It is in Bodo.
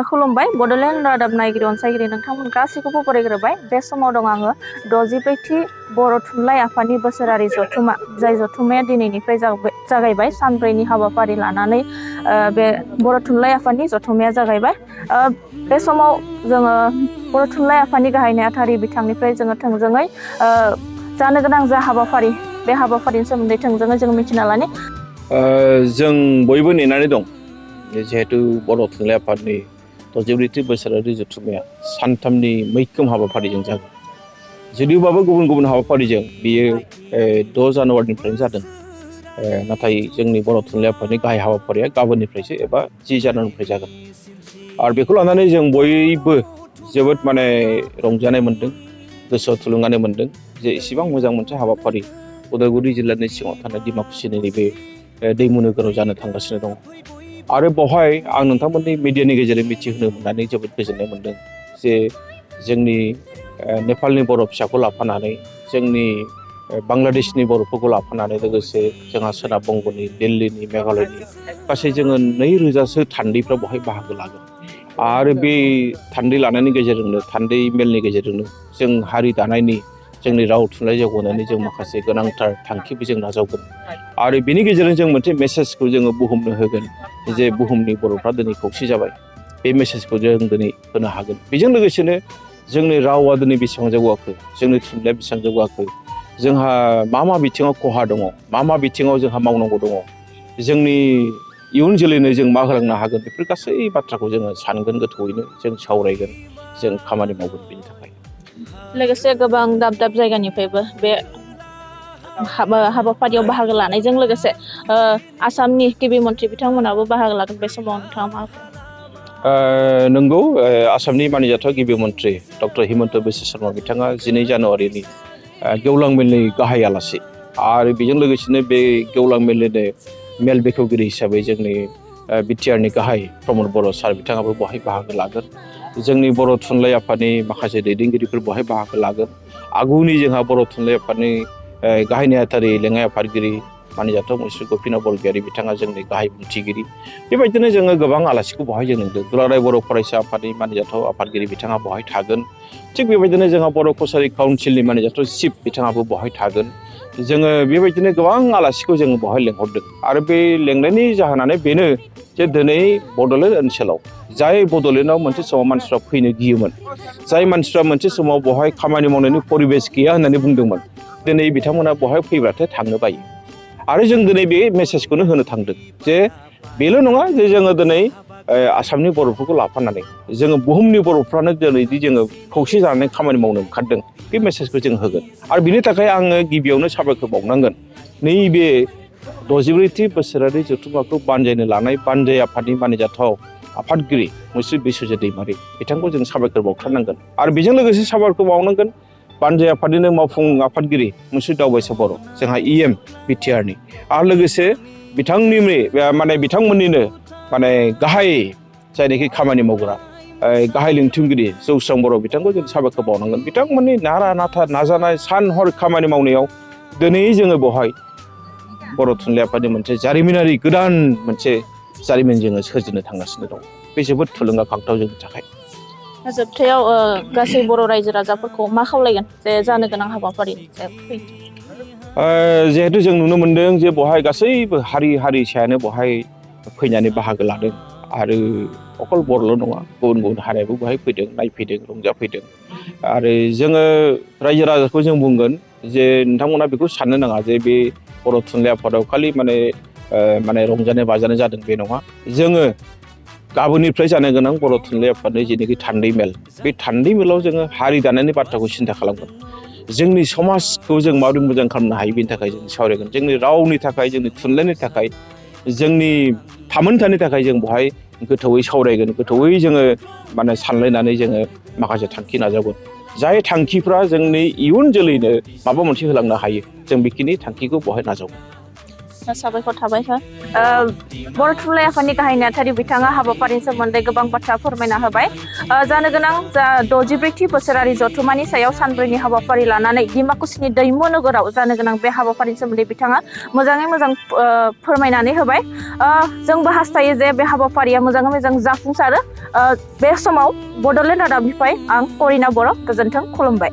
खुलुमबाय बड'लेण्ड रादाब नायगिरि अनसायगिरि नोंथांमोन गासैखौबो बरायग्रोबाय। बे समाव दं आङो 64थि बर' थुनलाइ आफादनि बोसोरारि जथुमा, जाय जथुमाया दिनैनिफ्राय जागायबाय। सानब्रैनि हाबाफारि लानानै बे बर' थुनलाइ आफादनि जथुमाया जागायबाय। बे समाव जोङो बर' थुनलाइ आफादनि गाहाय नेहाथारि बिथांनिफ्राय जोङो थोंजोङै जानो गोनां जा हाबाफारि, बे हाबाफारिनि सोमोन्दै थोंजोङै जों मिथिना लानि। जों बयबो नेनानै दं जिहेतु बर' थुनलाइ आफादनि 64थि बोसोरारि जथुमाया सानथामनि मैखोम हाबाफारिजों जागोन। जुदिबाबो गुबुन गुबुन हाबाफारिजों बियो 6 जानुवारिनिफ्रायनो जादों। नाथाय जोंनि बर' थुनलाइ आफादनि गाहाय हाबाफारिया गाबोननिफ्रायसो एबा 10 जानुवारिनिफ्राय जागोन। आरो बेखौ लानानै जों बयबो जोबोद रंजानाय मोन्दों, गोसोआव थुलुंगानाय मोन्दों जे इसेबां मोजां मोनसे हाबाफारि उदालगुरि जिल्लानि सिङाव थानाय डिमाकुसिनि नैबे दैमु नोगोराव जानो थांगासिनो दं। आरो बेवहाय आं नोंथांमोननि मिडियानि गेजेरजों मिथिहोनो मोननानै जोबोद गोजोननाय मोन्दों जे जोंनि नेपालनि बर' फिसाखौ लाफानानै, जोंनि बांलादेशनि बर'फोरखौ लाफानानै, लोगोसे जोंहा सोनाब बंग'नि, दिल्लीनि, मेघालयनि गासै जोङो 2,000सो थान्दैफ्रा बेवहाय बाहागो लागोन। आरो बे थान्दै लानायनि गेजेरजोंनो, थान्दै मेलनि गेजेरजोंनो जों हारि दानायनि, जोंनि राव थुनलाइ जौगानायनि जों माखासे गोनांथार थांखिबो जों नाजावगोन। आरो बेनि गेजेरजों जों मोनसे मेसेजखौ जोङो बुहुमनो होगोन जे बुहुमनि बर'फ्रा दिनै खौसे जाबाय। बे मेसेजखौ जों दिनै होनो हागोन। बेजों लोगोसेनो जोंनि रावा दिनै बेसेबां जौगाखो, जोंनि थुनलाइया बेसेबां जौगाखो, जोंहा मा बिथिङाव खहा दङ, मा बिथिङाव जोंहा मावनांगौ दङ, जोंनि इयुन जोलैनो जों मा होलांनो हागोन, बेफोर गासै बाथ्राखौ जोङो सानगोन, गोथौयैनो जों सावरायगोन, जों खामानि मावगोन बेनि थाखाय। लोगोसे गोबां दाब दाब जायगानिफ्रायबो बे हाबाफारियाव बाहागो लानायजों लोगोसे आसामनि गिबि मन्थ्रि बिथांमोनाबो बाहागो लागोन। बे समाव नोंथाङा मा नंगौ, आसामनि माननिजाथाव गिबि मन्थ्रि डक्टर हिमन्त बिश्व शर्मा बिथाङा 12 जानुवारिनि गेवलां मेलनि गाहाय आलासि। आरो बेजों लोगोसेनो बे गेवलां मेलनिनो मेल बेखेवगिरि हिसाबै जोंनि बिटिआरनि गाहाय प्रमद बर' सार बिथाङाबो बेवहाय बाहागो लागोन। जोंनि बर' थुनलाइ आफादनि माखासे दैदेनगिरिफोर बेवहाय बाहागो लागोन। आगुनि जोंहा बर' थुनलाइ आफादनि गाहाय नेहाथारि लेङाइ आफादगिरि माननिजाथाव मुस्रि गपिनाथ बरगयारी बिथाङा जोंनि गाहाय बुंथिगिरि। बेबायदिनो जोङो गोबां आलासिखौ बेवहाय जों नुदों। दुलाराय बर' फरायसा आफादनि माननिजाथाव आफादगिरि बिथाङा बेवहाय थागोन। थिग बेबायदिनो जोंहा बर' कसारि काउन्सिलनि माननिजाथाव चिफ बिथाङाबो बेवहाय थागोन। जोङो बेबायदिनो गोबां आलासिखौ जोङो बेवहाय लेंहरदों। आरो बे लेंनायनि जाहोनानो बेनो जे दिनै बड'लेण्ड ओनसोलाव, जाय बड'लेण्डआव मोनसे समाव मानसिफ्रा फैनो गियोमोन, जाय मानसिफ्रा मोनसे समाव बेवहाय खामानि मावनायनि परिबेस गैया होननानै बुंदोंमोन, दिनै बिथांमोना बेवहाय फैब्लाथाय थांनो बायो। आरो जों दिनै बे मेसेजखौनो होनो थांदों जे बेल' नङा जे जोङो दिनै आसामनि बर'फोरखौ लाफानानै जोङो बुहुमनि बर'फ्रानो दिनैदि जोङो खौसे जानानै खामानि मावनो ओंखारदों, बे मेसेजखौ जों होगोन। आरो बिनि थाखाय आङो गिबियावनो साबायखर बावनांगोन नैबे 64थि बोसोरारि जथुम्माखौ बानजायनो लानाय बानजाय आफादनि माननिजाथाव आफादगिरि मुस्रि बिस्वजित दैमारि बिथांखौ जों साबायखर बावथारनांगोन। आरो बेजों लोगोसे साबायखर बावनांगोन बानजाय आफादनिनो मावफुं आफादगिरि मुस्रि दावबायसा बर', जोंहा EM बिटिआरनि, आरो लोगोसे बिथांमोननिनो गाहाय जायनाखि खामानि मावग्रा गाहाय लिंथुमगिरि जौस्रां बर' बिथांखौ जों साबायखर बावनांगोन। बिथांमोननि नारा नाथा नाजानाय, सान हर खामानि मावनायाव दिनै जोङो बेवहाय बर' थुनलाइ आफादनि मोनसे जारिमिनारि गोदान मोनसे जारिमिन जोङो सोरजिनो थांगासिनो दं। बे जोबोद थुलुंगाखांथाव जोंनि थाखाय। जोबथायाव गासै बर' रायजो राजाफोरखौ मा खावलायगोन जे जानो गोनां हाबाफारि जिहेथु जों नुनो मोनदों जे बेवहाय गासैबो हारिसायानो बेवहाय फैनानै बाहागो लादों। आरो अकल बर'ल' नङा, गुबुन गुबुन हारियाबो बेवहाय फैदों, नायफैदों, रंजाफैदों। आरो जोङो रायजो राजाखौ जों बुंगोन जे नोंथांमोना बेखौ साननो नाङा जे बे बर' थुनलाइ आफादाव खालि रंजानाय बाजानाय जादों, बे नङा। जोङो गाबोननिफ्राय जानो गोनां बर' थुनलाइ आफादनि जेनोखि थान्दै मेल, बे थान्दै मेलाव जोङो हारि दानायनि बाथ्राखौ सिन्था खालामगोन। जोंनि समाजखौ जों माबोरै मोजां खालामनो हायो बेनि थाखाय जों सावरायगोन। जोंनि रावनि थाखाय, जोंनि थुनलाइनि थाखाय, जोंनि थामोनथानि थाखाय जों बेवहाय गोथौयै सावरायगोन, गोथौयै जोङो सानलायनानै जोङो माखासे थांखि नाजावगोन। जाय थांखिफ्रा जोंनि इयुन जोलैनो माबा मोनसे होलांनो हायो, जों बेखिनि थांखिखौ बेवहाय नाजावगोन। साबायखर थाबाय सार। बर' थुनलाइ आफादनि गाहाय नेहाथारि बिथाङा हाबाफारिनि सोमोन्दै गोबां बाथ्रा फोरमायना होबाय। जानो गोनां जा 63थि बोसोरारि जथुमानि सायाव सानब्रैनि हाबाफारि लानानै डिमाकुसिनि दैमु नोगोराव जानो गोनां बे हाबाफारिनि सोमोन्दै बिथाङा मोजाङै मोजां फोरमायनानै होबाय। जोंबो हास्थायो जे बे हाबाफारिया मोजाङै मोजां जाफुंसारो। बे समाव बड'लेण्ड रादाबनिफ्राय आं करिना बर' गोजोन्थों, खुलुमबाय।